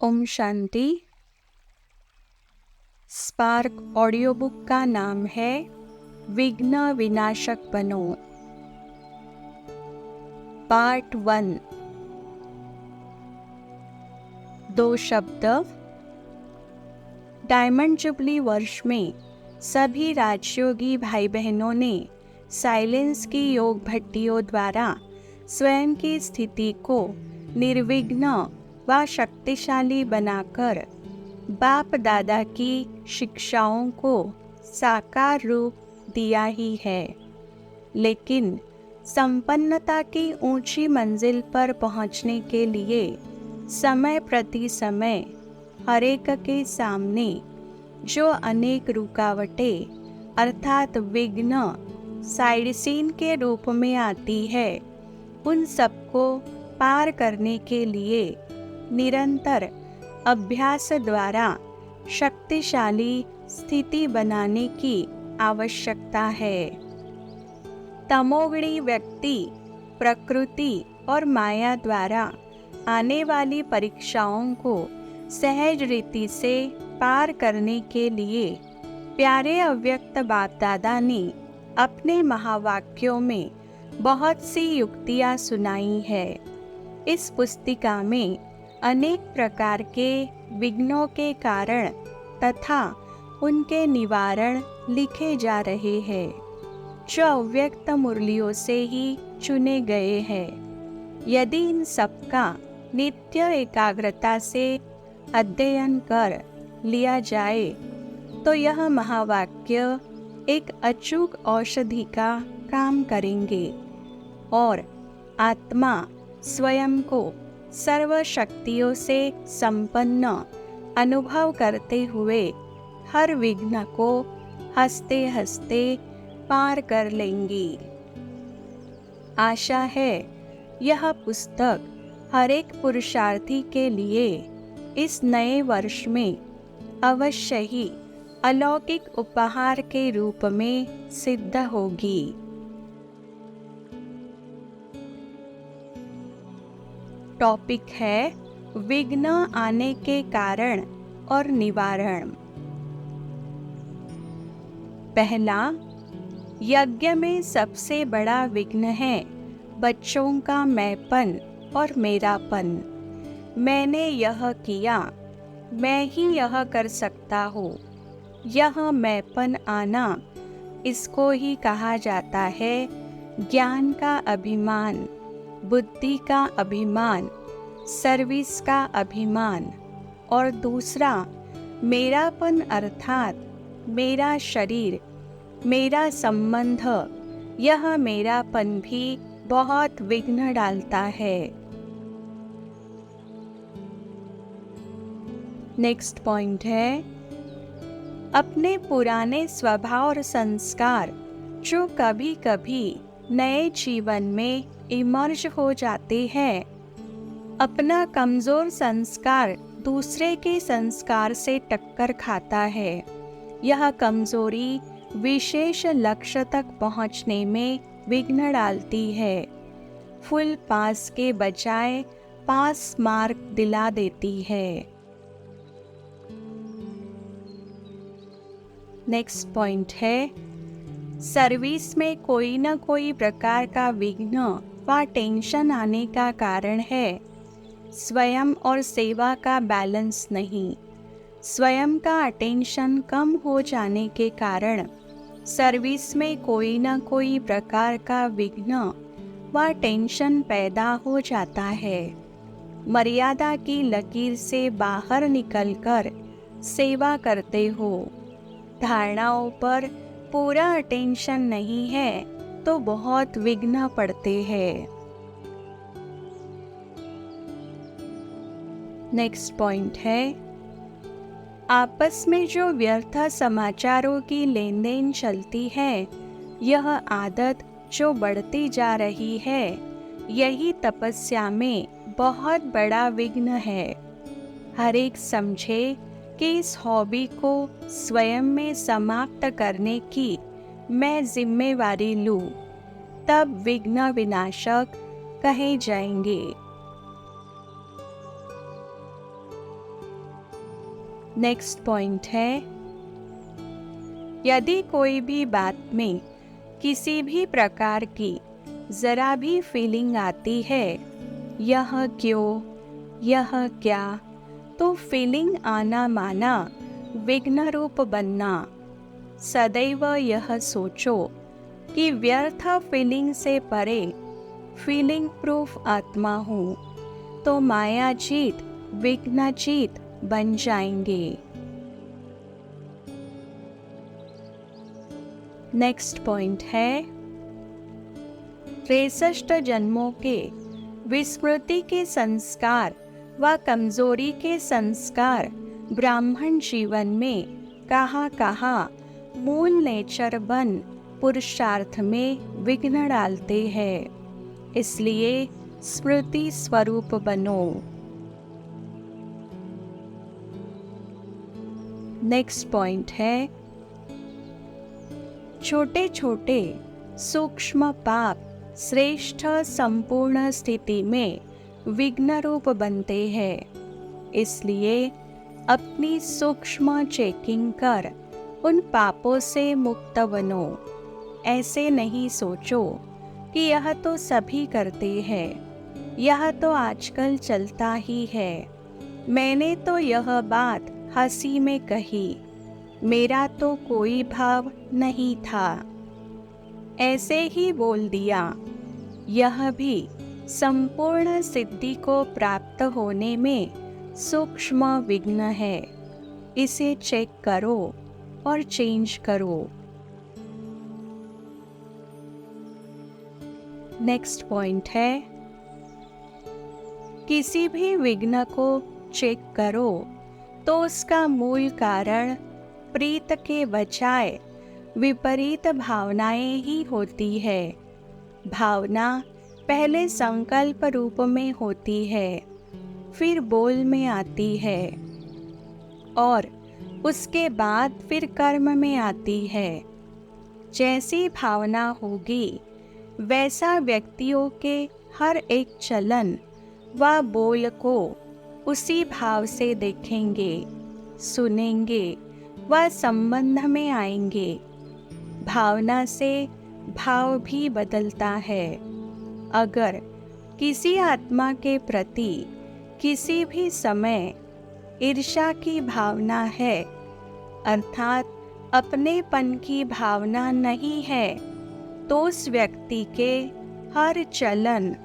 Om Shanti. Spark audio book का नाम है विघ्न विनाशक बनो। पार्ट 1। 2 शब्द। डायमंड जुबली वर्ष में सभी राजयोगी भाई बहनों ने साइलेंस की योग भट्टियों द्वारा स्वयं की स्थिति को निर्विघ्न व शक्तिशाली बनाकर बाप दादा की शिक्षाओं को साकार रूप दिया ही है। लेकिन संपन्नता की ऊंची मंजिल पर पहुंचने के लिए समय प्रति समय हर एक के सामने जो अनेक रुकावटें अर्थात विघ्न साइड सीन के रूप में आती है, उन सबको पार करने के लिए निरंतर अभ्यास द्वारा शक्तिशाली स्थिति बनाने की आवश्यकता है। तमोगुणी व्यक्ति प्रकृति और माया द्वारा आने वाली परीक्षाओं को सहज रीति से पार करने के लिए प्यारे अव्यक्त बाप दादा ने अपने महावाक्यों में बहुत सी युक्तियाँ सुनाई है। इस पुस्तिका में अनेक प्रकार के विघ्नों के कारण तथा उनके निवारण लिखे जा रहे हैं, जो अव्यक्त मुरलियों से ही चुने गए हैं। यदि इन सबका नित्य एकाग्रता से अध्ययन कर लिया जाए तो यह महावाक्य एक अचूक औषधि का काम करेंगे और आत्मा स्वयं को सर्व शक्तियों से संपन्न अनुभव करते हुए हर विघ्न को हंसते हंसते पार कर लेंगी। आशा है यह पुस्तक हर एक पुरुषार्थी के लिए इस नए वर्ष में अवश्य ही अलौकिक उपहार के रूप में सिद्ध होगी। टॉपिक है विघ्न आने के कारण और निवारण। पहला, यज्ञ में सबसे बड़ा विघ्न है बच्चों का मैंपन और मेरापन। मैंने यह किया, मैं ही यह कर सकता हूँ। यह मैंपन आना, इसको ही कहा जाता है ज्ञान का अभिमान, बुद्धि का अभिमान, सर्विस का अभिमान। और दूसरा मेरापन अर्थात मेरा शरीर, मेरा संबंध, यह मेरापन भी बहुत विघ्न डालता है। नेक्स्ट पॉइंट है, अपने पुराने स्वभाव और संस्कार जो कभी कभी नए जीवन में इमर्ज हो जाते हैं। अपना कमजोर संस्कार दूसरे के संस्कार से टक्कर खाता है। यह कमजोरी विशेष लक्ष्य तक पहुंचने में विघ्न डालती है। फुल पास के बजाय पास मार्क दिला देती है। नेक्स्ट पॉइंट है, सर्विस में कोई न कोई प्रकार का विघ्न व टेंशन आने का कारण है स्वयं और सेवा का बैलेंस नहीं। स्वयं का अटेंशन कम हो जाने के कारण सर्विस में कोई न कोई प्रकार का विघ्न व टेंशन पैदा हो जाता है। मर्यादा की लकीर से बाहर निकलकर सेवा करते हो। धारणाओं पर पूरा अटेंशन नहीं है तो बहुत विघ्न पड़ते हैं। नेक्स्ट पॉइंट है, आपस में जो व्यर्थ समाचारों की लेन देन चलती है, यह आदत जो बढ़ती जा रही है, यही तपस्या में बहुत बड़ा विघ्न है। हर एक समझे कि इस हॉबी को स्वयं में समाप्त करने की मैं जिम्मेवारी लूं, तब विघ्न विनाशक कहे जाएंगे। नेक्स्ट पॉइंट है, यदि कोई भी बात में किसी भी प्रकार की जरा भी फीलिंग आती है, यह क्यों, यह क्या, तो फीलिंग आना माना विघ्न रूप बनना। सदैव यह सोचो कि व्यर्थ फीलिंग से परे फीलिंग प्रूफ आत्मा हूँ, तो माया जीत विघ्न जीत बन जाएंगे। नेक्स्ट पॉइंट है, 63 जन्मों के विस्मृति के संस्कार व कमजोरी के संस्कार ब्राह्मण जीवन में कहाँ कहाँ मूल नेचर बन पुरुषार्थ में विघ्न डालते हैं। इसलिए स्मृति स्वरूप बनो। नेक्स्ट पॉइंट है, छोटे छोटे सूक्ष्म पाप श्रेष्ठ संपूर्ण स्थिति में विघ्न रूप बनते हैं। इसलिए अपनी सूक्ष्म चेकिंग कर उन पापों से मुक्त बनो। ऐसे नहीं सोचो कि यह तो सभी करते हैं, यह तो आजकल चलता ही है, मैंने तो यह बात हंसी में कही, मेरा तो कोई भाव नहीं था, ऐसे ही बोल दिया। यह भी संपूर्ण सिद्धि को प्राप्त होने में सूक्ष्म विघ्न है। इसे चेक करो और चेंज करो। नेक्स्ट पॉइंट है, किसी भी विघ्न को चेक करो तो उसका मूल कारण प्रीत के बजाय विपरीत भावनाएं ही होती है। भावना पहले संकल्प रूप में होती है, फिर बोल में आती है और उसके बाद फिर कर्म में आती है। जैसी भावना होगी वैसा व्यक्तियों के हर एक चलन व बोल को उसी भाव से देखेंगे, सुनेंगे व संबंध में आएंगे। भावना से भाव भी बदलता है। अगर किसी आत्मा के प्रति किसी भी समय ईर्ष्या की भावना है, अर्थात अपनेपन की भावना नहीं है, तो उस व्यक्ति के हर चलन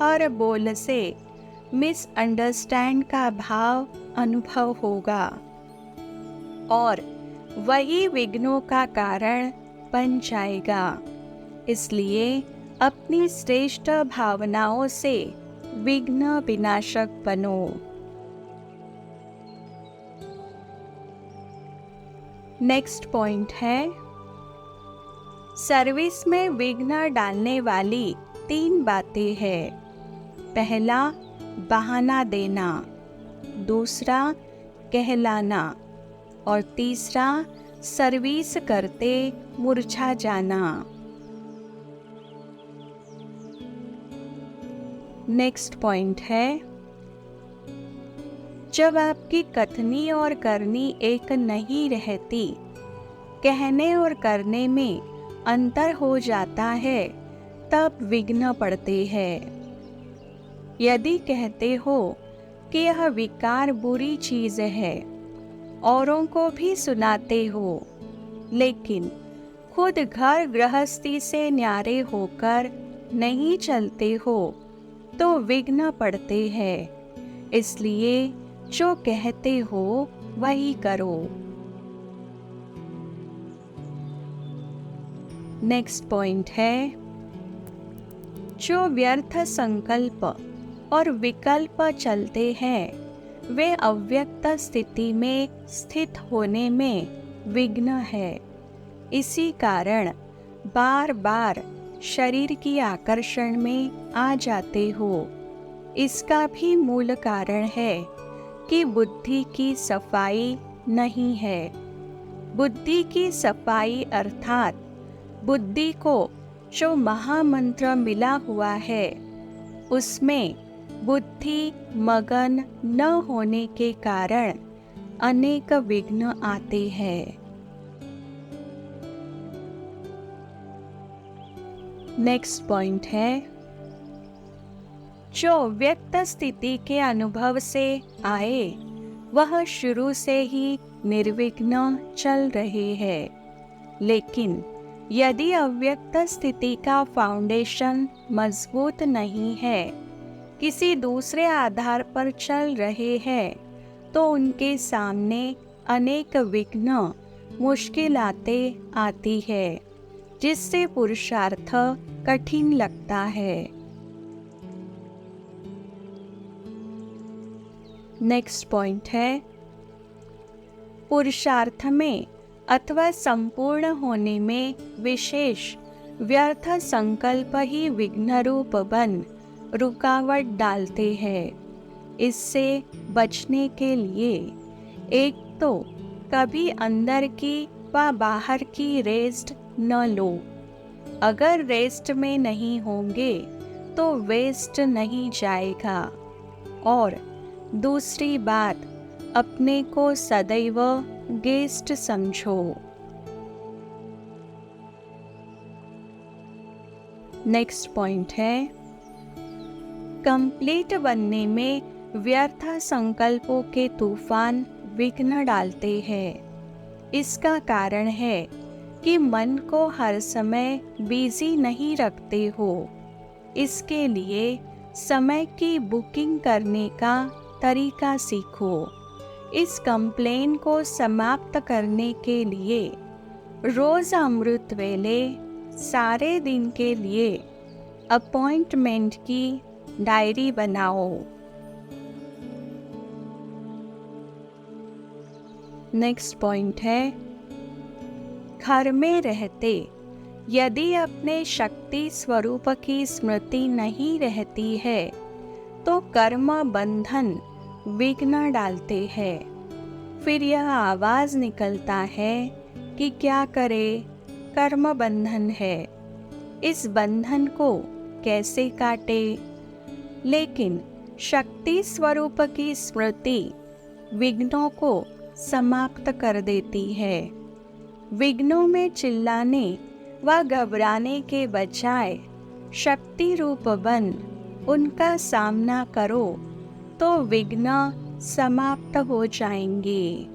हर बोल से मिसअंडरस्टैंड का भाव अनुभव होगा और वही विघ्नों का कारण बन जाएगा। इसलिए अपनी श्रेष्ठ भावनाओं से विघ्न विनाशक बनो। नेक्स्ट पॉइंट है, सर्विस में विघ्न डालने वाली 3 बातें हैं। पहला, बहाना देना, दूसरा कहलाना और तीसरा सर्विस करते मुरझा जाना। नेक्स्ट पॉइंट है, जब आपकी कथनी और करनी एक नहीं रहती, कहने और करने में अंतर हो जाता है, तब विघ्न पड़ते हैं। यदि कहते हो कि यह विकार बुरी चीज है, औरों को भी सुनाते हो, लेकिन खुद घर गृहस्थी से न्यारे होकर नहीं चलते हो, तो विघ्न पड़ते हैं। इसलिए जो कहते हो वही करो। नेक्स्ट पॉइंट है, जो व्यर्थ संकल्प और विकल्प चलते हैं वे अव्यक्त स्थिति में स्थित होने में विघ्न है। इसी कारण बार बार शरीर की आकर्षण में आ जाते हो। इसका भी मूल कारण है कि बुद्धि की सफाई नहीं है। बुद्धि की सफाई अर्थात बुद्धि को जो महामंत्र मिला हुआ है उसमें बुद्धि मगन न होने के कारण अनेक विघ्न आते हैं। नेक्स्ट पॉइंट है, जो व्यक्त स्थिति के अनुभव से आए वह शुरू से ही निर्विघ्न चल रहे हैं। लेकिन यदि अव्यक्त स्थिति का फाउंडेशन मजबूत नहीं है, किसी दूसरे आधार पर चल रहे हैं, तो उनके सामने अनेक विघ्न मुश्किलातें आती है, जिससे पुरुषार्थ कठिन लगता है। नेक्स्ट पॉइंट है, पुरुषार्थ में अथवा संपूर्ण होने में विशेष व्यर्थ संकल्प ही विघ्न रूप बन रुकावट डालते हैं। इससे बचने के लिए एक तो कभी अंदर की व बाहर की रेस्ट न लो। अगर रेस्ट में नहीं होंगे तो वेस्ट नहीं जाएगा। और दूसरी बात, अपने को सदैव गेस्ट समझो। नेक्स्ट पॉइंट है, कंप्लीट बनने में व्यर्थ संकल्पों के तूफान विघ्न डालते हैं। इसका कारण है कि मन को हर समय बिजी नहीं रखते हो। इसके लिए समय की बुकिंग करने का तरीका सीखो। इस कंप्लेन को समाप्त करने के लिए रोज अमृत वेले सारे दिन के लिए अपॉइंटमेंट की डायरी बनाओ। नेक्स्ट पॉइंट है, घर में रहते यदि अपने शक्ति स्वरूप की स्मृति नहीं रहती है तो कर्म बंधन विघ्न डालते हैं। फिर यह आवाज निकलता है कि क्या करे, कर्म बंधन है, इस बंधन को कैसे काटे। लेकिन शक्ति स्वरूप की स्मृति विघ्नों को समाप्त कर देती है। विघ्नों में चिल्लाने व घबराने के बजाय शक्ति रूप बन उनका सामना करो तो विघ्न समाप्त हो जाएंगे।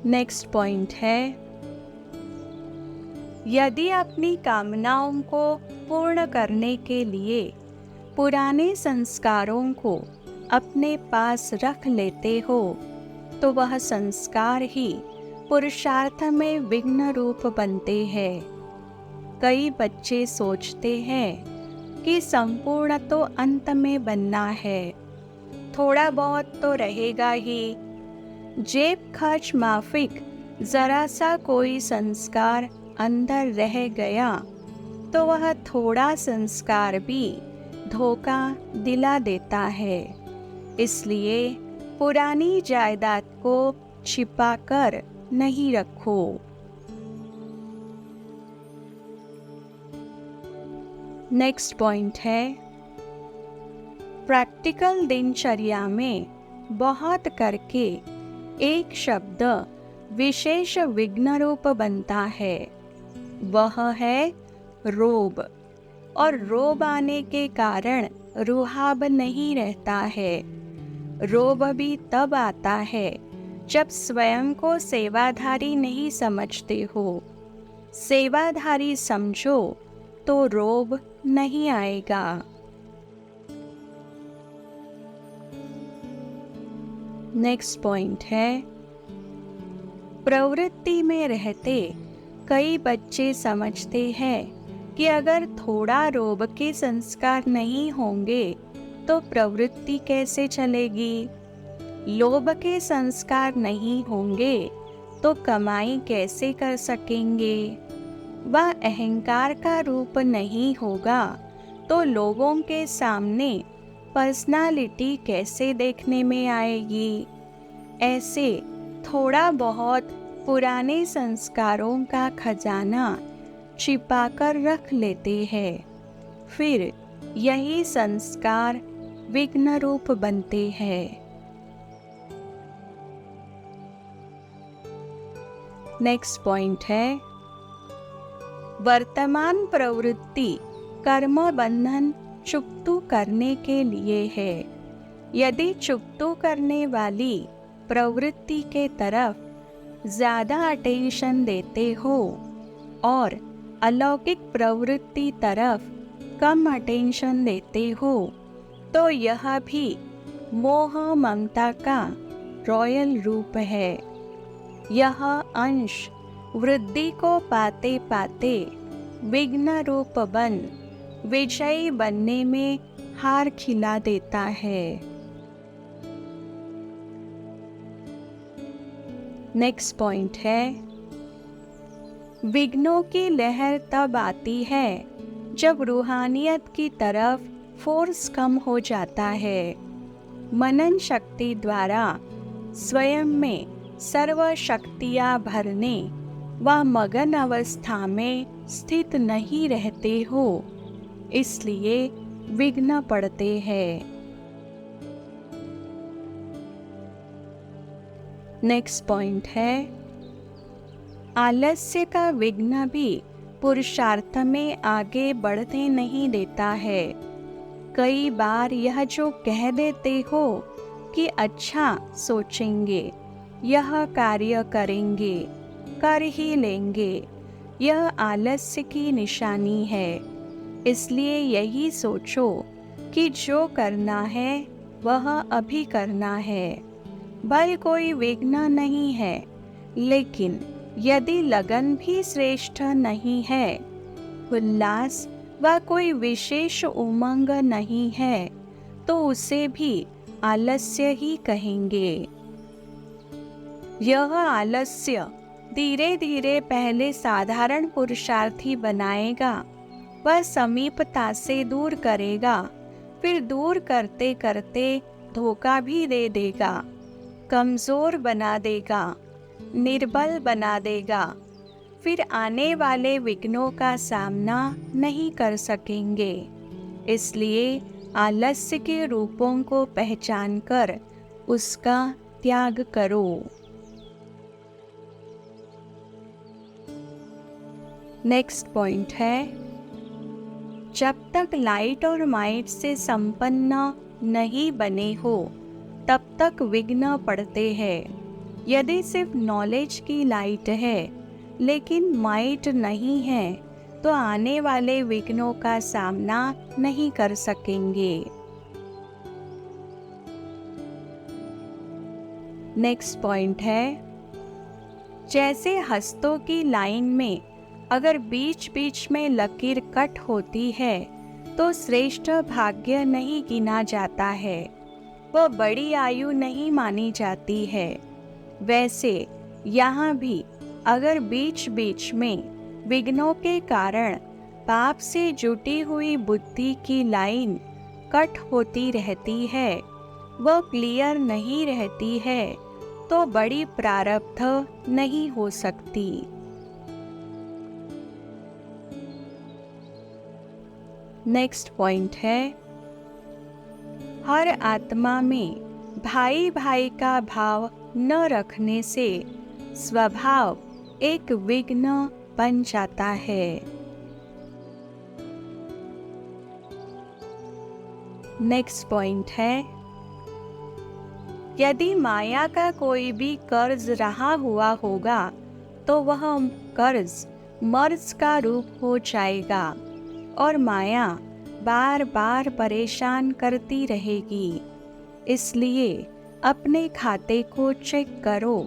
नेक्स्ट पॉइंट है, यदि अपनी कामनाओं को पूर्ण करने के लिए पुराने संस्कारों को अपने पास रख लेते हो तो वह संस्कार ही पुरुषार्थ में विघ्न रूप बनते हैं। कई बच्चे सोचते हैं कि संपूर्ण तो अंत में बनना है, थोड़ा बहुत तो रहेगा ही। जेब खर्च माफिक जरा सा कोई संस्कार अंदर रह गया तो वह थोड़ा संस्कार भी धोखा दिला देता है। इसलिए पुरानी जायदाद को छिपा कर नहीं रखो। नेक्स्ट पॉइंट है, प्रैक्टिकल दिनचर्या में बहुत करके एक शब्द विशेष विघ्न रूप बनता है, वह है रोब। और रोब आने के कारण रुहाब नहीं रहता है। रोब भी तब आता है जब स्वयं को सेवाधारी नहीं समझते हो। सेवाधारी समझो तो रोब नहीं आएगा। नेक्स्ट पॉइंट है, प्रवृत्ति में रहते कई बच्चे समझते हैं कि अगर थोड़ा रोब के संस्कार नहीं होंगे तो प्रवृत्ति कैसे चलेगी। लोभ के संस्कार नहीं होंगे तो कमाई कैसे कर सकेंगे। वह अहंकार का रूप नहीं होगा तो लोगों के सामने पर्सनालिटी कैसे देखने में आएगी। ऐसे थोड़ा बहुत पुराने संस्कारों का खजाना छिपाकर रख लेते हैं। फिर यही संस्कार विघ्न रूप बनते हैं। नेक्स्ट पॉइंट है, वर्तमान प्रवृत्ति कर्म बंधन चुकतू करने के लिए है। यदि चुकतू करने वाली प्रवृत्ति के तरफ ज्यादा अटेंशन देते हो और अलौकिक प्रवृत्ति तरफ कम अटेंशन देते हो, तो यह भी मोह ममता का रॉयल रूप है। यह अंश वृद्धि को पाते पाते विघ्न रूप बन विजयी बनने में हार खिला देता है। नेक्स्ट पॉइंट है, विघ्नों की लहर तब आती है जब रूहानियत की तरफ फोर्स कम हो जाता है। मनन शक्ति द्वारा स्वयं में सर्व शक्तियाँ भरने व मगन अवस्था में स्थित नहीं रहते हो, इसलिए विघ्न पड़ते हैं। नेक्स्ट पॉइंट है, आलस्य का विघ्न भी पुरुषार्थ में आगे बढ़ने नहीं देता है। कई बार यह जो कह देते हो कि अच्छा सोचेंगे, यह कार्य करेंगे, कर ही लेंगे, यह आलस्य की निशानी है। इसलिए यही सोचो कि जो करना है वह अभी करना है। भले कोई विघ्न नहीं है, लेकिन यदि लगन भी श्रेष्ठ नहीं है, उल्लास व कोई विशेष उमंग नहीं है, तो उसे भी आलस्य ही कहेंगे। यह आलस्य धीरे धीरे पहले साधारण पुरुषार्थी बनाएगा, वह समीपता से दूर करेगा, फिर दूर करते करते धोखा भी दे देगा, कमजोर बना देगा, निर्बल बना देगा, फिर आने वाले विघ्नों का सामना नहीं कर सकेंगे। इसलिए आलस्य के रूपों को पहचानकर उसका त्याग करो। नेक्स्ट पॉइंट है, जब तक लाइट और माइट से संपन्न नहीं बने हो, तब तक विघ्न पड़ते हैं। यदि सिर्फ नॉलेज की लाइट है लेकिन माइट नहीं है, तो आने वाले विघ्नों का सामना नहीं कर सकेंगे। नेक्स्ट पॉइंट है, जैसे हस्तों की लाइन में अगर बीच बीच में लकीर कट होती है तो श्रेष्ठ भाग्य नहीं गिना जाता है, वह बड़ी आयु नहीं मानी जाती है। वैसे यहाँ भी अगर बीच बीच में विघ्नों के कारण पाप से जुटी हुई बुद्धि की लाइन कट होती रहती है, वह क्लियर नहीं रहती है, तो बड़ी प्रारब्ध नहीं हो सकती। नेक्स्ट पॉइंट है, हर आत्मा में भाई भाई का भाव न रखने से स्वभाव एक विघ्न बन जाता है। नेक्स्ट पॉइंट है, यदि माया का कोई भी कर्ज रहा हुआ होगा तो वह कर्ज मर्ज का रूप हो जाएगा और माया बार बार परेशान करती रहेगी। इसलिए अपने खाते को चेक करो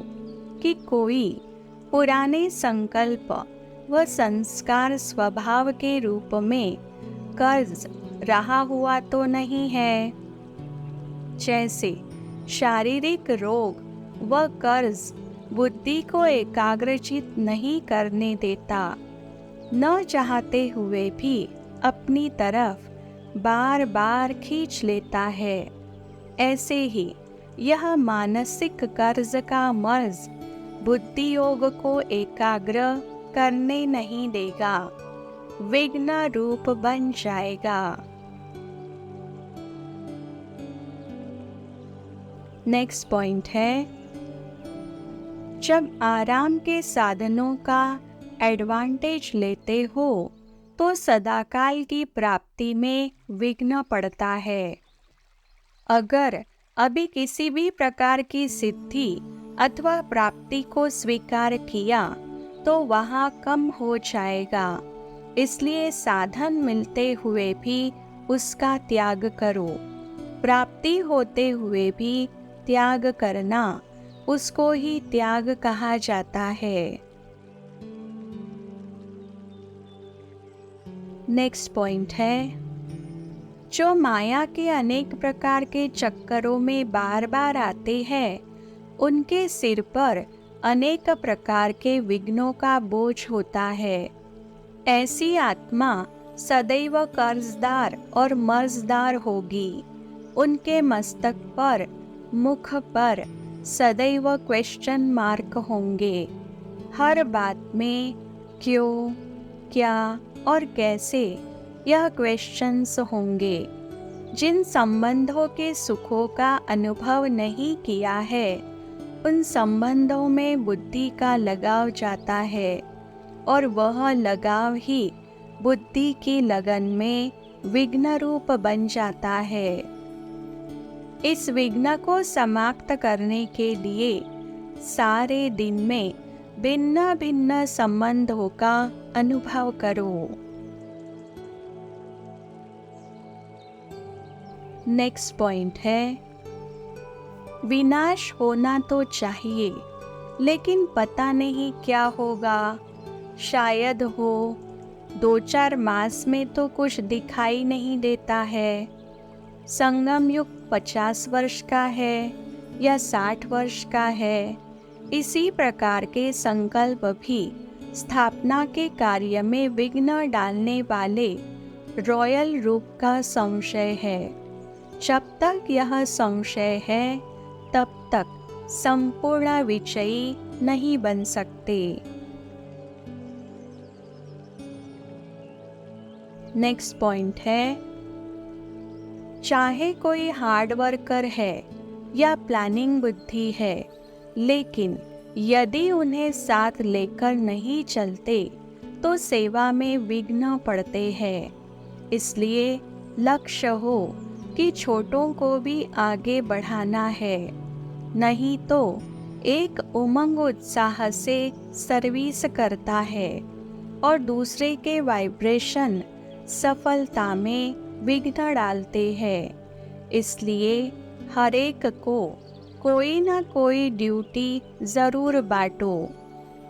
कि कोई पुराने संकल्प व संस्कार स्वभाव के रूप में कर्ज रहा हुआ तो नहीं है। जैसे शारीरिक रोग व कर्ज बुद्धि को एकाग्रचित नहीं करने देता, न चाहते हुए भी अपनी तरफ बार बार खींच लेता है। ऐसे ही यह मानसिक कर्ज का मर्ज बुद्धि योग को एकाग्र करने नहीं देगा, विघ्न रूप बन जाएगा। नेक्स्ट पॉइंट है, जब आराम के साधनों का एडवांटेज लेते हो तो सदाकाल की प्राप्ति में विघ्न पड़ता है। अगर अभी किसी भी प्रकार की सिद्धि अथवा प्राप्ति को स्वीकार किया तो वहाँ कम हो जाएगा। इसलिए साधन मिलते हुए भी उसका त्याग करो। प्राप्ति होते हुए भी त्याग करना, उसको ही त्याग कहा जाता है। नेक्स्ट पॉइंट है, जो माया के अनेक प्रकार के चक्करों में बार बार आते हैं, उनके सिर पर अनेक प्रकार के विघ्नों का बोझ होता है। ऐसी आत्मा सदैव कर्जदार और मर्जदार होगी। उनके मस्तक पर, मुख पर सदैव क्वेश्चन मार्क होंगे। हर बात में क्यों, क्या और कैसे, यह क्वेश्चंस होंगे। जिन संबंधों के सुखों का अनुभव नहीं किया है, उन संबंधों में बुद्धि का लगाव जाता है और वह लगाव ही बुद्धि की लगन में विघ्न रूप बन जाता है। इस विघ्न को समाप्त करने के लिए सारे दिन में भिन्न भिन्न संबंधों का अनुभव करो। नेक्स्ट पॉइंट है, विनाश होना तो चाहिए, लेकिन पता नहीं क्या होगा। शायद हो 2-4 मास में तो कुछ दिखाई नहीं देता है। संगम युग 50 वर्ष का है या 60 वर्ष का है। इसी प्रकार के संकल्प भी स्थापना के कार्य में विघ्न डालने वाले रॉयल रूप का संशय है। जब तक यह संशय है, तब तक संपूर्ण विजयी नहीं बन सकते। नेक्स्ट पॉइंट है, चाहे कोई हार्ड वर्कर है या प्लानिंग बुद्धि है, लेकिन यदि उन्हें साथ लेकर नहीं चलते तो सेवा में विघ्न पड़ते हैं। इसलिए लक्ष्य हो कि छोटों को भी आगे बढ़ाना है, नहीं तो एक उमंग उत्साह से सर्विस करता है और दूसरे के वाइब्रेशन सफलता में विघ्न डालते हैं। इसलिए हर एक को कोई ना कोई ड्यूटी जरूर बांटो।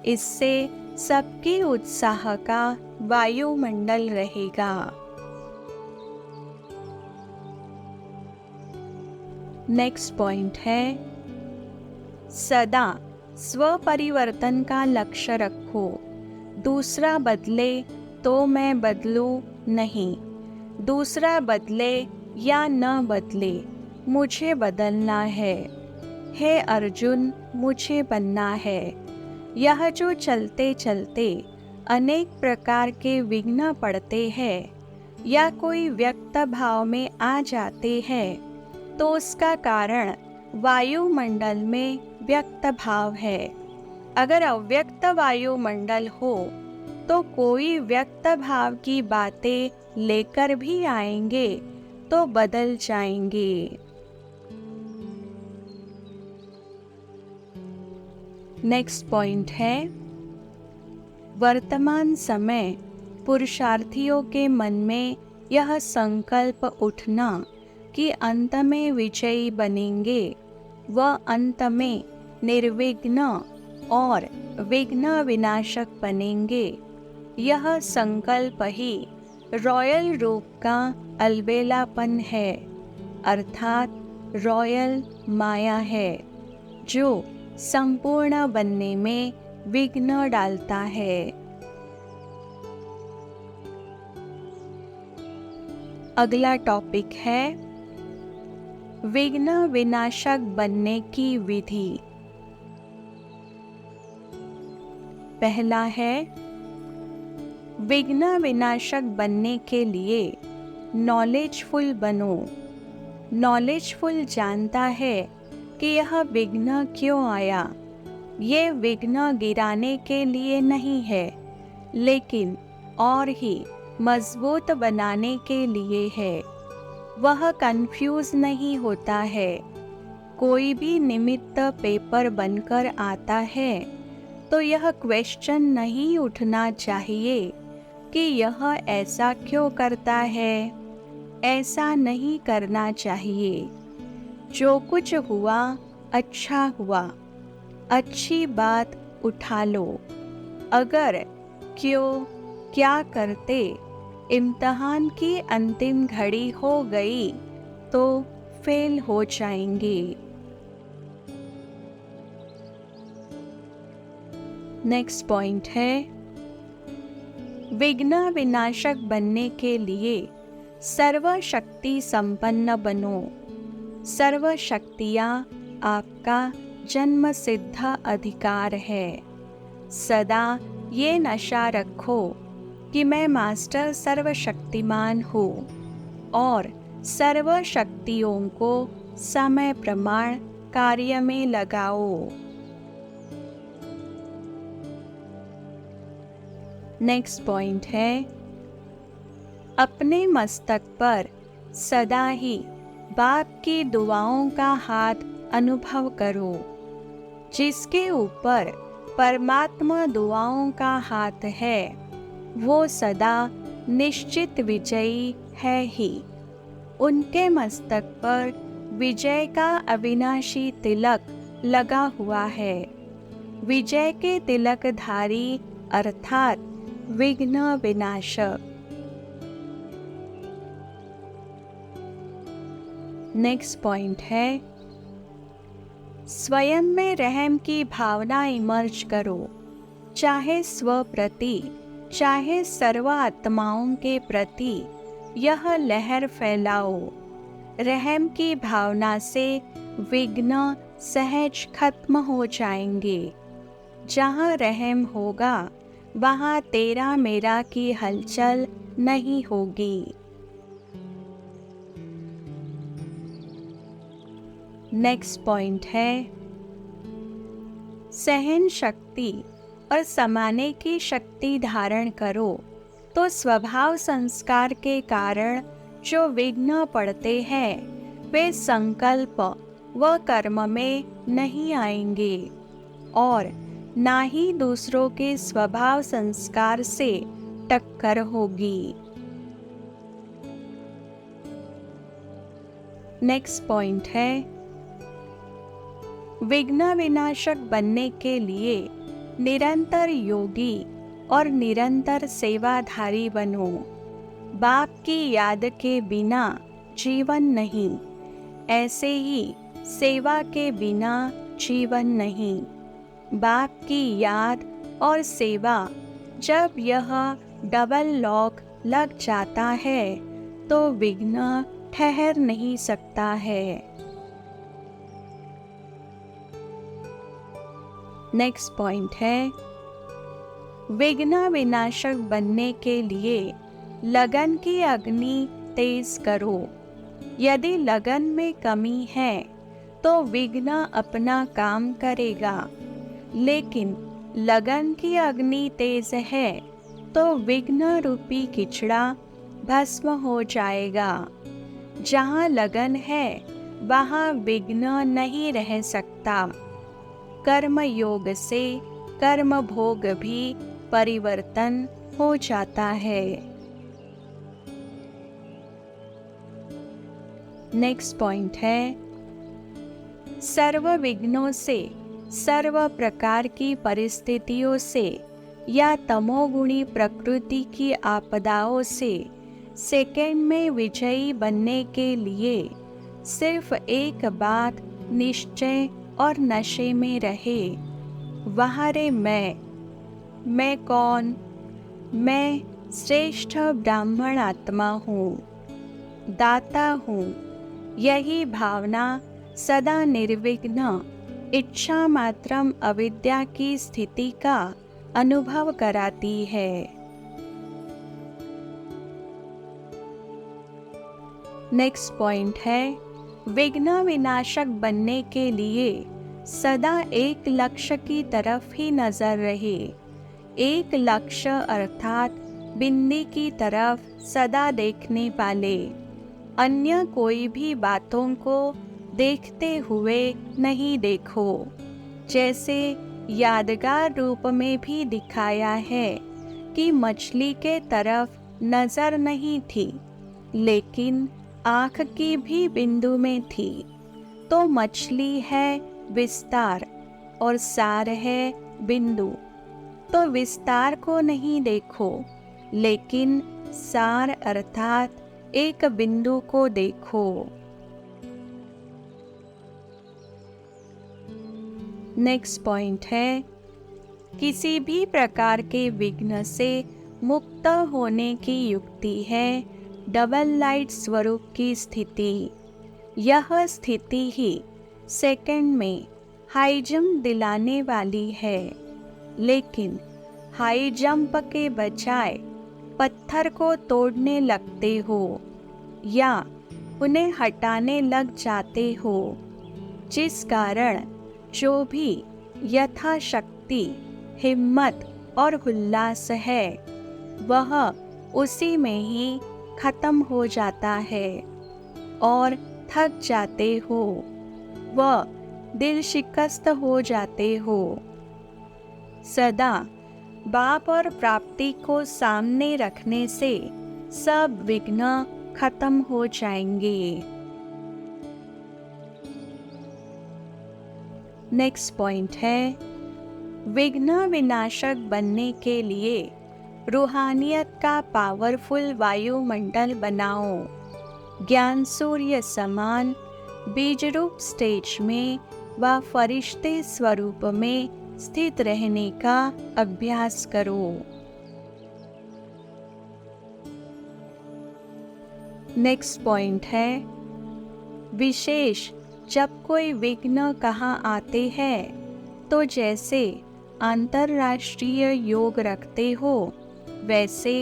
इससे सबके उत्साह का वायुमंडल रहेगा। नेक्स्ट पॉइंट है, सदा स्वपरिवर्तन का लक्ष्य रखो। दूसरा बदले तो मैं बदलूं नहीं, दूसरा बदले या न बदले, मुझे बदलना है। हे अर्जुन, मुझे बनना है। यह जो चलते चलते अनेक प्रकार के विघ्न पड़ते हैं या कोई व्यक्त भाव में आ जाते हैं, तो उसका कारण वायुमंडल में व्यक्त भाव है। अगर अव्यक्त वायुमंडल हो तो कोई व्यक्त भाव की बातें लेकर भी आएंगे तो बदल जाएंगे। नेक्स्ट पॉइंट है, वर्तमान समय पुरुषार्थियों के मन में यह संकल्प उठना कि अंत में विजयी बनेंगे, वह अंत में निर्विघ्न और विघ्न विनाशक बनेंगे। यह संकल्प ही रॉयल रूप का अलबेलापन है, अर्थात रॉयल माया है, जो संपूर्ण बनने में विघ्न डालता है। अगला टॉपिक है विघ्न विनाशक बनने की विधि। पहला है, विघ्न विनाशक बनने के लिए नॉलेजफुल बनो। नॉलेजफुल जानता है कि यह विघ्न क्यों आया। ये विघ्न गिराने के लिए नहीं है, लेकिन और ही मजबूत बनाने के लिए है। वह कंफ्यूज नहीं होता है। कोई भी निमित्त पेपर बनकर आता है तो यह क्वेश्चन नहीं उठना चाहिए कि यह ऐसा क्यों करता है। ऐसा नहीं करना चाहिए। जो कुछ हुआ अच्छा हुआ, अच्छी बात उठा लो। अगर क्यों क्या करते इम्तहान की अंतिम घड़ी हो गई तो फेल हो जाएंगे। नेक्स्ट पॉइंट है, विघ्न विनाशक बनने के लिए सर्वशक्ति संपन्न बनो। सर्व शक्तियाँ आपका जन्म सिद्ध अधिकार है। सदा ये नशा रखो कि मैं मास्टर सर्वशक्तिमान हूँ और सर्व शक्तियों को समय प्रमाण कार्य में लगाओ। नेक्स्ट पॉइंट है, अपने मस्तक पर सदा ही बाप की दुआओं का हाथ अनुभव करो। जिसके ऊपर परमात्मा दुआओं का हाथ है वो सदा निश्चित विजयी है ही। उनके मस्तक पर विजय का अविनाशी तिलक लगा हुआ है। विजय के तिलकधारी अर्थात विघ्न विनाशक। नेक्स्ट पॉइंट है, स्वयं में रहम की भावना इमर्ज करो। चाहे स्व प्रति चाहे सर्व आत्माओं के प्रति यह लहर फैलाओ। रहम की भावना से विघ्न सहज खत्म हो जाएंगे। जहाँ रहम होगा वहाँ तेरा मेरा की हलचल नहीं होगी। नेक्स्ट पॉइंट है, सहन शक्ति और समाने की शक्ति धारण करो तो स्वभाव संस्कार के कारण जो विघ्न पड़ते हैं वे संकल्प व कर्म में नहीं आएंगे और ना ही दूसरों के स्वभाव संस्कार से टक्कर होगी। नेक्स्ट पॉइंट है, विघ्न विनाशक बनने के लिए निरंतर योगी और निरंतर सेवाधारी बनो। बाप की याद के बिना जीवन नहीं, ऐसे ही सेवा के बिना जीवन नहीं। बाप की याद और सेवा जब यह डबल लॉक लग जाता है तो विघ्न ठहर नहीं सकता है। नेक्स्ट पॉइंट है, विघ्न विनाशक बनने के लिए लगन की अग्नि तेज करो। यदि लगन में कमी है तो विघ्न अपना काम करेगा, लेकिन लगन की अग्नि तेज है तो विघ्न रूपी किचड़ा भस्म हो जाएगा। जहाँ लगन है वहाँ विघ्न नहीं रह सकता। कर्म योग से कर्म भोग भी परिवर्तन हो जाता है। नेक्स्ट पॉइंट है, सर्व विघ्नों से, सर्व प्रकार की परिस्थितियों से या तमोगुणी प्रकृति की आपदाओं से सेकंड में विजयी बनने के लिए सिर्फ एक बात निश्चय और नशे में रहे, वह रे मैं कौन? मैं श्रेष्ठ ब्राह्मण आत्मा हूँ, दाता हूँ। यही भावना सदा निर्विघ्न इच्छा मात्रम अविद्या की स्थिति का अनुभव कराती है। नेक्स्ट पॉइंट है, विघ्न विनाशक बनने के लिए सदा एक लक्ष्य की तरफ ही नजर रहे। एक लक्ष्य अर्थात बिंदी की तरफ सदा देखने वाले। अन्य कोई भी बातों को देखते हुए नहीं देखो। जैसे यादगार रूप में भी दिखाया है कि मछली के तरफ नजर नहीं थी, लेकिन आँख की भी बिंदु में थी। तो मछली है विस्तार और सार है बिंदु। तो विस्तार को नहीं देखो, लेकिन सार अर्थात एक बिंदु को देखो। नेक्स्ट पॉइंट है, किसी भी प्रकार के विघ्न से मुक्त होने की युक्ति है डबल लाइट स्वरूप की स्थिति। यह स्थिति ही सेकंड में हाई जंप दिलाने वाली है, लेकिन हाई जंप के बजाय पत्थर को तोड़ने लगते हो या उन्हें हटाने लग जाते हो, जिस कारण जो भी यथाशक्ति हिम्मत और उल्लास है वह उसी में ही खत्म हो जाता है और थक जाते हो व दिल शिकस्त हो जाते हो। सदा बाप और प्राप्ति को सामने रखने से सब विघ्न खत्म हो जाएंगे। नेक्स्ट पॉइंट है, विघ्न विनाशक बनने के लिए रूहानियत का पावरफुल वायुमंडल बनाओ। ज्ञान सूर्य समान बीज रूप स्टेज में व फरिश्ते स्वरूप में स्थित रहने का अभ्यास करो। नेक्स्ट पॉइंट है, विशेष जब कोई विघ्न कहाँ आते हैं तो जैसे अंतरराष्ट्रीय योग रखते हो, वैसे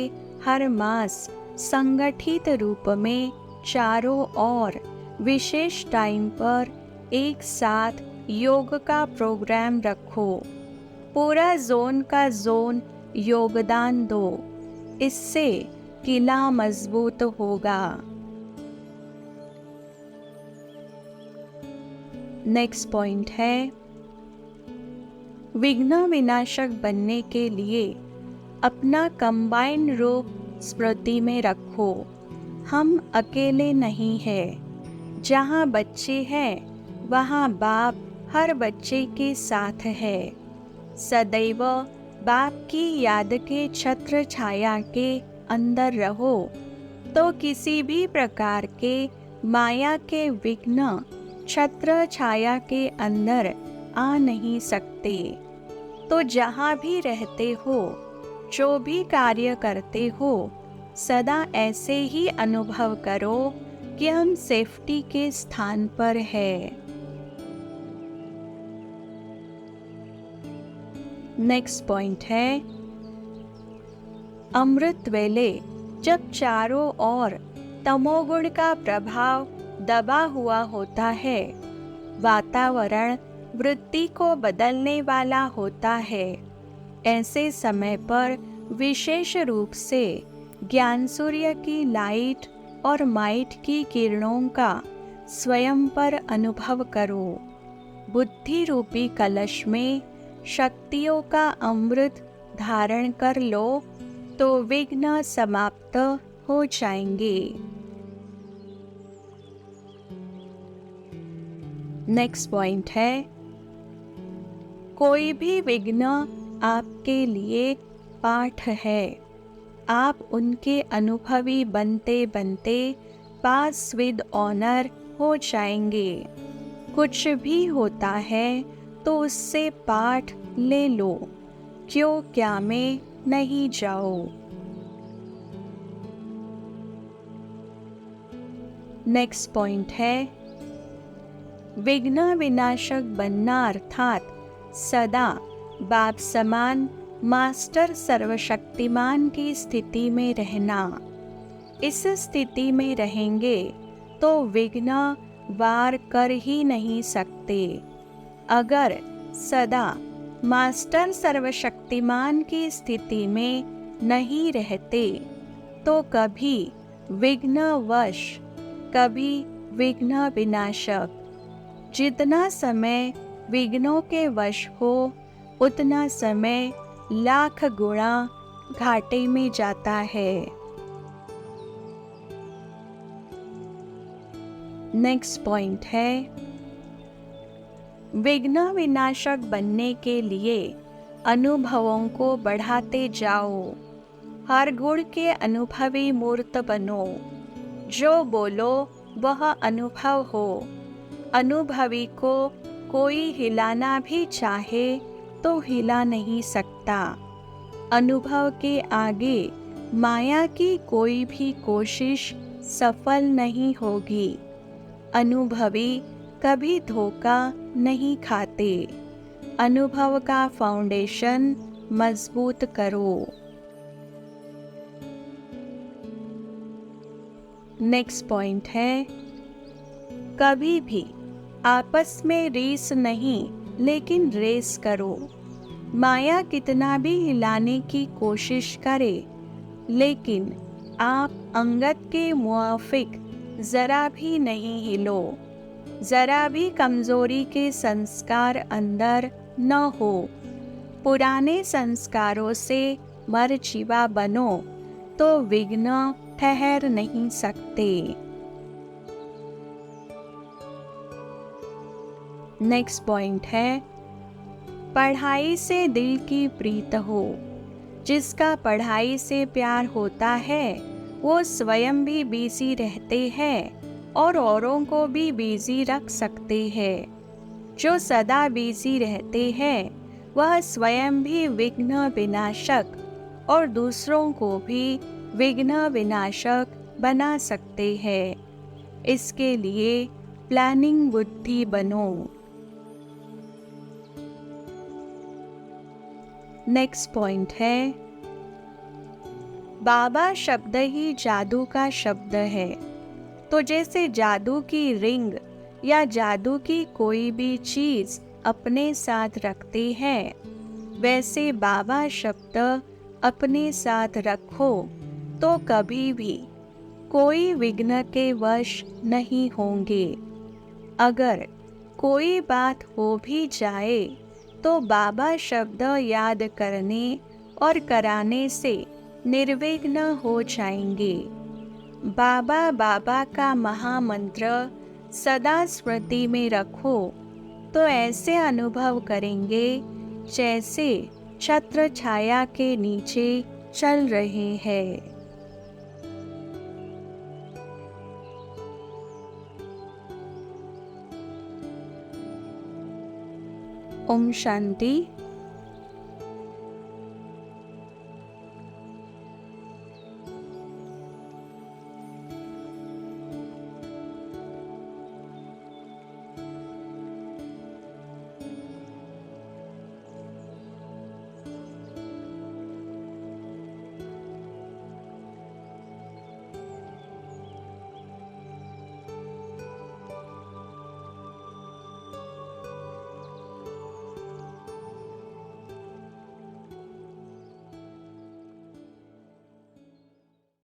हर मास संगठित रूप में चारों ओर विशेष टाइम पर एक साथ योग का प्रोग्राम रखो। पूरा जोन का जोन योगदान दो, इससे किला मजबूत होगा। नेक्स्ट पॉइंट है, विघ्न विनाशक बनने के लिए अपना कंबाइंड रूप स्मृति में रखो। हम अकेले नहीं हैं। जहाँ बच्चे हैं वहाँ बाप हर बच्चे के साथ है। सदैव बाप की याद के छत्र छाया के अंदर रहो, तो किसी भी प्रकार के माया के विघ्न छत्र छाया के अंदर आ नहीं सकते। तो जहाँ भी रहते हो, जो भी कार्य करते हो, सदा ऐसे ही अनुभव करो कि हम सेफ्टी के स्थान पर है। नेक्स्ट पॉइंट है, अमृत वेले जब चारों ओर तमोगुण का प्रभाव दबा हुआ होता है, वातावरण वृत्ति को बदलने वाला होता है, ऐसे समय पर विशेष रूप से ज्ञान सूर्य की लाइट और माइट की किरणों का स्वयं पर अनुभव करो। बुद्धि रूपी कलश में शक्तियों का अमृत धारण कर लो, तो विघ्न समाप्त हो जाएंगे। नेक्स्ट पॉइंट है, कोई भी विघ्न आपके लिए पाठ है। आप उनके अनुभवी बनते बनते पास विद ऑनर हो जाएंगे। कुछ भी होता है तो उससे पाठ ले लो, क्यों क्या में नहीं जाओ। नेक्स्ट पॉइंट है, विघ्न विनाशक बनना अर्थात सदा बाप समान मास्टर सर्वशक्तिमान की स्थिति में रहना। इस स्थिति में रहेंगे तो विघ्न वार कर ही नहीं सकते। अगर सदा मास्टर सर्वशक्तिमान की स्थिति में नहीं रहते तो कभी विघ्नवश, कभी विघ्न विनाशक। जितना समय विघ्नों के वश हो उतना समय लाख गुणा घाटे में जाता है। नेक्स्ट पॉइंट है, विघ्न विनाशक बनने के लिए अनुभवों को बढ़ाते जाओ। हर गुण के अनुभवी मूर्त बनो। जो बोलो वह अनुभव हो। अनुभवी को कोई हिलाना भी चाहे तो हिला नहीं सकता। अनुभव के आगे माया की कोई भी कोशिश सफल नहीं होगी। अनुभवी कभी धोखा नहीं खाते। अनुभव का फाउंडेशन मजबूत करो। नेक्स्ट पॉइंट है, कभी भी आपस में रेस नहीं लेकिन रेस करो। माया कितना भी हिलाने की कोशिश करे, लेकिन आप अंगद के मुआफिक जरा भी नहीं हिलो। जरा भी कमजोरी के संस्कार अंदर न हो। पुराने संस्कारों से मरचिवा बनो तो विघ्न ठहर नहीं सकते। नेक्स्ट पॉइंट है, पढ़ाई से दिल की प्रीत हो। जिसका पढ़ाई से प्यार होता है वो स्वयं भी बिजी रहते हैं और औरों को भी बिजी रख सकते हैं। जो सदा बिजी रहते हैं वह स्वयं भी विघ्न विनाशक और दूसरों को भी विघ्न विनाशक बना सकते हैं। इसके लिए प्लानिंग बुद्धि बनो। नेक्स्ट पॉइंट है, बाबा शब्द ही जादू का शब्द है। तो जैसे जादू की रिंग या जादू की कोई भी चीज अपने साथ रखते हैं, वैसे बाबा शब्द अपने साथ रखो तो कभी भी कोई विघ्न के वश नहीं होंगे। अगर कोई बात हो भी जाए तो बाबा शब्द याद करने और कराने से निर्विघ्न हो जाएंगे। बाबा बाबा का महामंत्र सदा स्मृति में रखो तो ऐसे अनुभव करेंगे जैसे छत्र छाया के नीचे चल रहे हैं। ओम शांति।